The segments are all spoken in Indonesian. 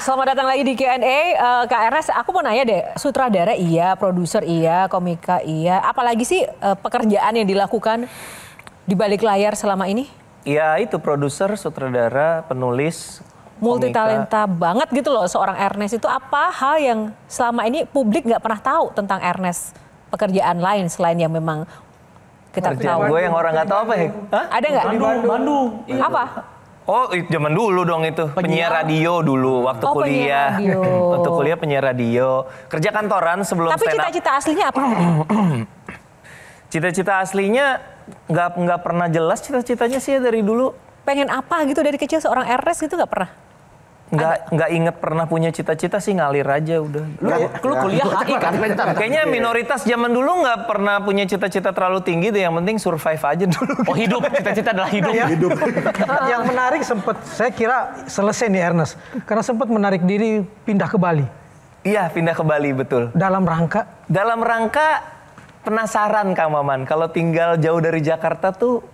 Selamat datang lagi di Q&A. Kak Ernest, aku mau nanya deh, sutradara iya, produser iya, komika iya. Apalagi sih pekerjaan yang dilakukan di balik layar selama ini? Ya itu produser, sutradara, penulis, multi talenta banget gitu loh seorang Ernest itu. Apa hal yang selama ini publik nggak pernah tahu tentang Ernest? Pekerjaan lain selain yang memang kita tahu. Gue yang orang nggak tahu apa ya? Hah? Ada nggak? Bandung. Apa? Oh, zaman dulu dong itu. Penyiar radio dulu waktu kuliah. Waktu kuliah penyiar radio. Kerja kantoran sebelum stand up. Tapi cita-cita aslinya apa? Cita-cita aslinya nggak pernah jelas cita-citanya sih ya dari dulu. Pengen apa gitu dari kecil seorang Ernest gitu nggak pernah? Nggak inget pernah punya cita-cita sih, ngalir aja udah. Lu kuliah HI kan? Kayaknya minoritas zaman dulu nggak pernah punya cita-cita terlalu tinggi deh. Yang penting survive aja dulu. Oh hidup, cita-cita adalah hidup. Yang menarik sempat, saya kira selesai nih Ernest. Karena sempat menarik diri pindah ke Bali. Iya, pindah ke Bali, betul. Dalam rangka? Dalam rangka penasaran Kang Maman. Kalau tinggal jauh dari Jakarta tuh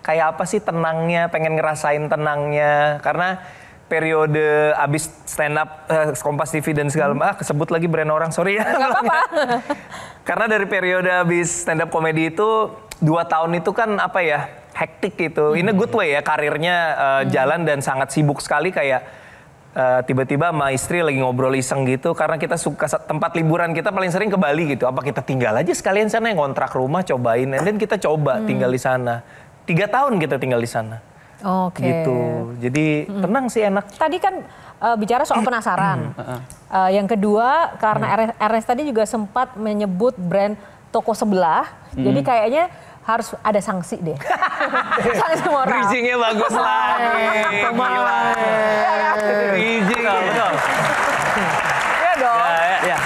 kayak apa sih tenangnya, pengen ngerasain tenangnya. Karena periode abis stand up Kompas TV dan segala kesebut lagi brand orang, sorry ya. Gak apa-apa. Karena dari periode abis stand up komedi itu 2 tahun itu kan apa ya, hektik gitu. In a good way ya, karirnya jalan dan sangat sibuk sekali. Kayak tiba-tiba sama istri lagi ngobrol iseng gitu. Karena kita suka tempat liburan kita paling sering ke Bali gitu. Apa kita tinggal aja sekalian sana, yang ngontrak rumah cobain. Dan kita coba tinggal di sana. 3 tahun kita tinggal di sana. Oke. Gitu. Jadi tenang sih, enak. Tadi kan bicara soal penasaran. Yang kedua karena Ernest tadi juga sempat menyebut brand toko sebelah. Jadi kayaknya harus ada sanksi deh. Sanksi moral. Bridging-nya bagus lagi. Gila. Bridging. Betul. Iya dong. Ya.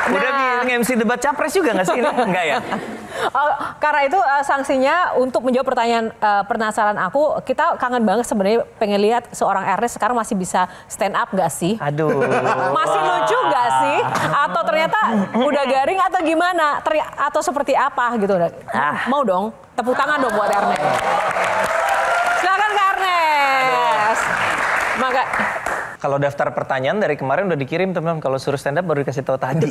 Udah nge-MC debat capres juga nggak sih ini? Enggak ya? Karena itu sanksinya untuk menjawab pertanyaan penasaran aku, kita kangen banget sebenarnya pengen lihat seorang Ernest sekarang masih bisa stand up nggak sih? Aduh. Masih lucu nggak sih? Atau ternyata udah garing atau gimana? Atau seperti apa gitu? Mau dong, tepuk tangan dong buat Ernest. Silakan Kak Ernest. Maka kalau daftar pertanyaan dari kemarin udah dikirim teman-teman. Kalau suruh stand up baru dikasih tahu tadi.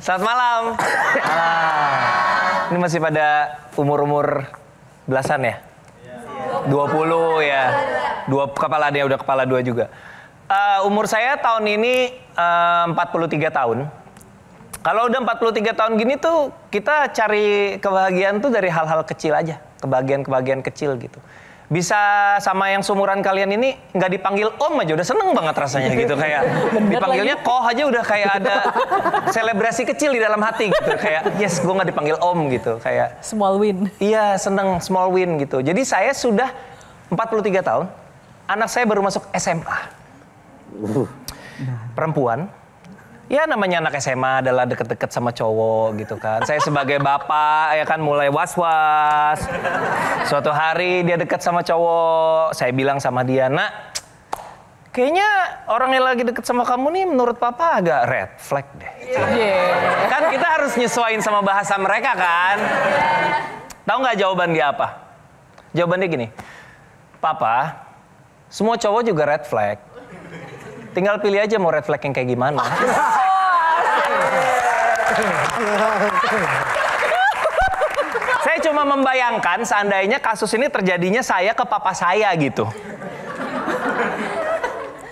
Selamat malam. Ini masih pada umur-umur belasan ya? 20 ya. Kepala dia udah kepala 2 juga. Umur saya tahun ini 43 tahun. Kalau udah 43 tahun gini tuh kita cari kebahagiaan tuh dari hal-hal kecil aja. Kebahagiaan-kebahagiaan kecil gitu. Bisa sama yang seumuran kalian ini nggak dipanggil om aja udah seneng banget rasanya gitu. Kayak dipanggilnya koh aja udah kayak ada selebrasi kecil di dalam hati gitu. Kayak yes, gue nggak dipanggil om gitu. Kayak small win. Iya, seneng small win gitu. Jadi saya sudah 43 tahun. Anak saya baru masuk SMA. Perempuan. Ya namanya anak SMA adalah deket-deket sama cowok gitu kan. Saya sebagai bapak ya kan mulai was-was. Suatu hari dia deket sama cowok. Saya bilang sama dia, nak, kayaknya orang yang lagi deket sama kamu nih menurut papa agak red flag deh. Kan kita harus nyesuaiin sama bahasa mereka kan. Tahu nggak jawaban dia apa? Jawabannya gini, papa, semua cowok juga red flag. Tinggal pilih aja mau red flag yang kayak gimana. Saya cuma membayangkan seandainya kasus ini terjadinya saya ke papa saya gitu.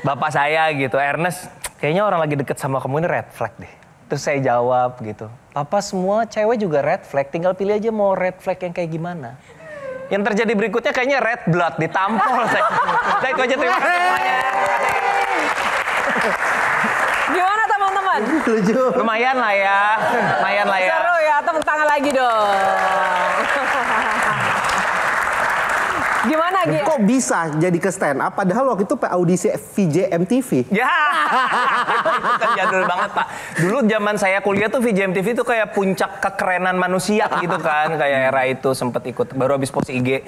Bapak saya gitu, Ernest, kayaknya orang lagi deket sama kamu ini red flag deh. Terus saya jawab gitu, papa semua cewek juga red flag, tinggal pilih aja mau red flag yang kayak gimana. Yang terjadi berikutnya kayaknya red blood, ditampol saya. Saya itu aja, terima kasih semuanya. Gimana teman-teman? Lumayan lah ya. Seru ya, tepuk tangan lagi dong. Gimana Gi? Kok bisa jadi ke stand up padahal waktu itu audisi VJ MTV? Ya, itu kan jadul banget Pak. Dulu zaman saya kuliah tuh VJ MTV tuh kayak puncak kekerenan manusia gitu kan. Kayak era itu sempet ikut, baru habis post IG.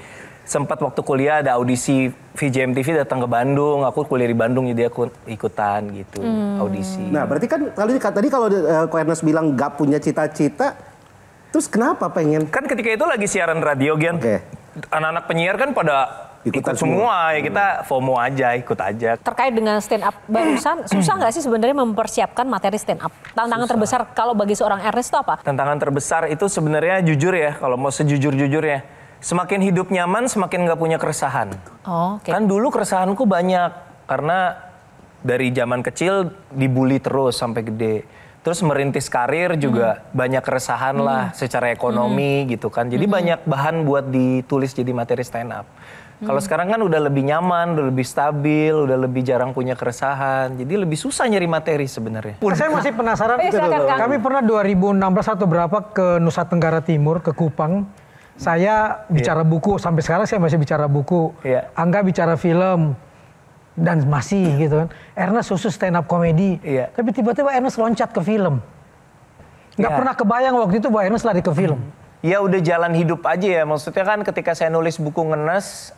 Sempat waktu kuliah ada audisi VJ MTV datang ke Bandung. Aku kuliah di Bandung jadi aku ikutan gitu audisi. Nah berarti kan tadi kalau Ernest bilang gak punya cita-cita, terus kenapa pengen? Kan ketika itu lagi siaran radio Gian. Oke. Anak-anak penyiar kan pada ikut semua ya, kita FOMO aja, ikut aja. Terkait dengan stand up barusan, susah nggak sih sebenarnya mempersiapkan materi stand up? Tantangan terbesar kalau bagi seorang Ernest itu apa? Tantangan terbesar itu sebenarnya jujur ya, kalau mau sejujur-jujurnya, semakin hidup nyaman semakin nggak punya keresahan. Oh, oke. Kan dulu keresahanku banyak karena dari zaman kecil dibully terus sampai gede. Terus merintis karir juga banyak keresahan lah secara ekonomi gitu kan. Jadi banyak bahan buat ditulis jadi materi stand up. Kalau sekarang kan udah lebih nyaman, udah lebih stabil, udah lebih jarang punya keresahan. Jadi lebih susah nyari materi sebenarnya. Saya masih penasaran. Silakan, Kang. Kami pernah 2016 atau berapa ke Nusa Tenggara Timur, ke Kupang. Saya bicara buku, sampai sekarang saya masih bicara buku. Iya. Angga bicara film. Dan masih gitu kan. Ernest khusus stand up komedi. Iya. Tapi tiba-tiba Ernest loncat ke film. Nggak Iya. pernah kebayang waktu itu bahwa Ernest lari ke film. Ya udah jalan hidup aja ya. Maksudnya kan ketika saya nulis buku Ngenes,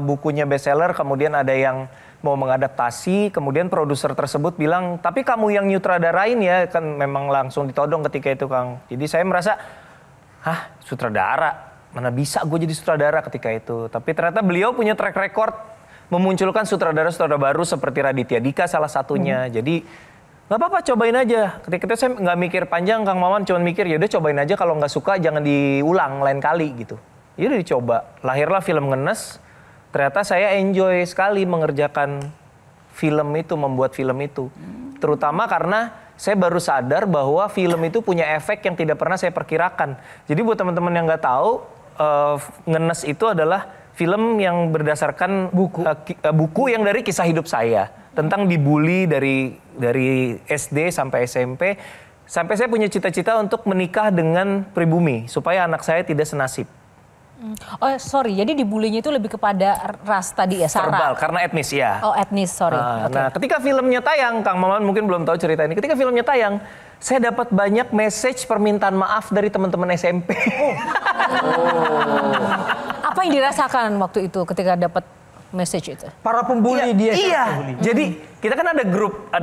bukunya bestseller, kemudian ada yang mau mengadaptasi, kemudian produser tersebut bilang, tapi kamu yang nyutradarain ya, kan memang langsung ditodong ketika itu Kang. Jadi saya merasa, hah sutradara? Mana bisa gue jadi sutradara ketika itu. Tapi ternyata beliau punya track record memunculkan sutradara-sutradara baru seperti Raditya Dika salah satunya. Jadi nggak apa-apa, cobain aja. Ketika itu saya nggak mikir panjang, Kang Maman cuma mikir ya udah cobain aja, kalau nggak suka jangan diulang lain kali gitu. Ya udah dicoba. Lahirlah film Ngenes. Ternyata saya enjoy sekali mengerjakan film itu, membuat film itu. Terutama karena saya baru sadar bahwa film itu punya efek yang tidak pernah saya perkirakan. Jadi buat teman-teman yang nggak tahu, Ngenes itu adalah film yang berdasarkan buku yang dari kisah hidup saya. Tentang dibully dari SD sampai SMP. Sampai saya punya cita-cita untuk menikah dengan pribumi. Supaya anak saya tidak senasib. Oh sorry, jadi dibulinya itu lebih kepada ras tadi ya, Sara? Verbal, karena etnis ya. Oh etnis, sorry. Oke. Nah ketika filmnya tayang, Kang Maman mungkin belum tahu cerita ini. Ketika filmnya tayang, saya dapat banyak message permintaan maaf dari teman-teman SMP. Apa yang dirasakan waktu itu ketika dapat message itu? Para pembuli dia. Iya. Jadi kita kan ada grup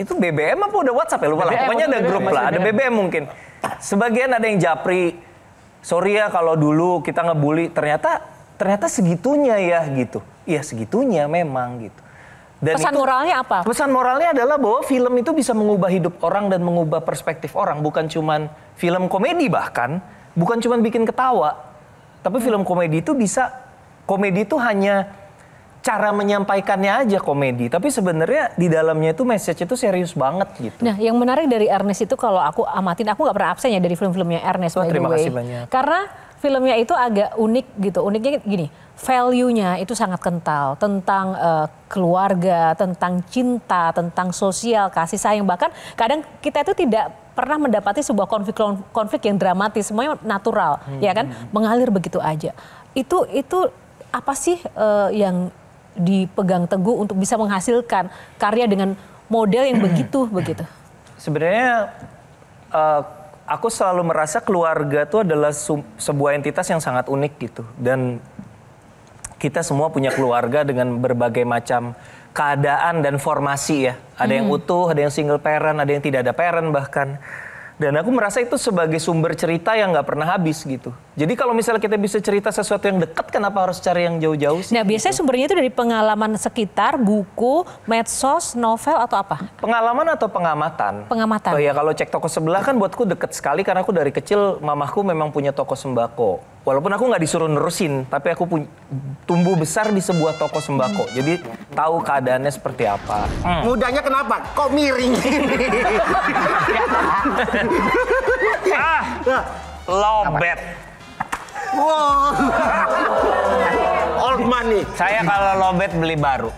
itu BBM apa udah WhatsApp ya, lupa lah. Pokoknya ada grup lah, ada BBM mungkin. Sebagian ada yang japri, sorry ya kalau dulu kita ngebully, ternyata segitunya ya gitu. Iya segitunya memang gitu. Dan Pesan moralnya apa? Pesan moralnya adalah bahwa film itu bisa mengubah hidup orang dan mengubah perspektif orang. Bukan cuman film komedi bahkan, bukan cuman bikin ketawa. Tapi film komedi itu komedi itu hanya cara menyampaikannya aja komedi. Tapi sebenarnya di dalamnya itu message itu serius banget gitu. Nah yang menarik dari Ernest itu kalau aku amatin, aku nggak pernah absen ya dari film-filmnya Ernest by the way. Terima kasih banyak. Karena filmnya itu agak unik gitu. Uniknya gini, value-nya itu sangat kental. Tentang keluarga, tentang cinta, tentang sosial, kasih sayang. Bahkan kadang kita itu tidak pernah mendapati sebuah konflik yang dramatis. Semuanya natural, ya kan? Mengalir begitu aja. Itu apa sih yang dipegang teguh untuk bisa menghasilkan karya dengan model yang begitu? Sebenarnya aku selalu merasa keluarga itu adalah sebuah entitas yang sangat unik gitu. Dan kita semua punya keluarga dengan berbagai macam keadaan dan formasi ya. Ada yang utuh, ada yang single parent, ada yang tidak ada parent bahkan. Dan aku merasa itu sebagai sumber cerita yang nggak pernah habis gitu. Jadi kalau misalnya kita bisa cerita sesuatu yang dekat, kenapa harus cari yang jauh-jauh sih? Nah biasanya sumbernya itu dari pengalaman sekitar, buku, medsos, novel atau apa? Pengalaman atau pengamatan? Pengamatan. Oh ya, kalau cek toko sebelah kan buatku deket sekali karena aku dari kecil mamahku memang punya toko sembako. Walaupun aku nggak disuruh nerusin, tapi aku tumbuh besar di sebuah toko sembako. Jadi tahu keadaannya seperti apa. Mudanya kenapa? Kok miring ini? Lobet. Wow. Old money. Saya kalau lobet beli baru.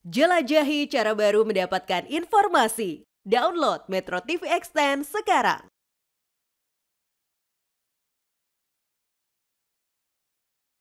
Jelajahi cara baru mendapatkan informasi. Download Metro TV Extend sekarang.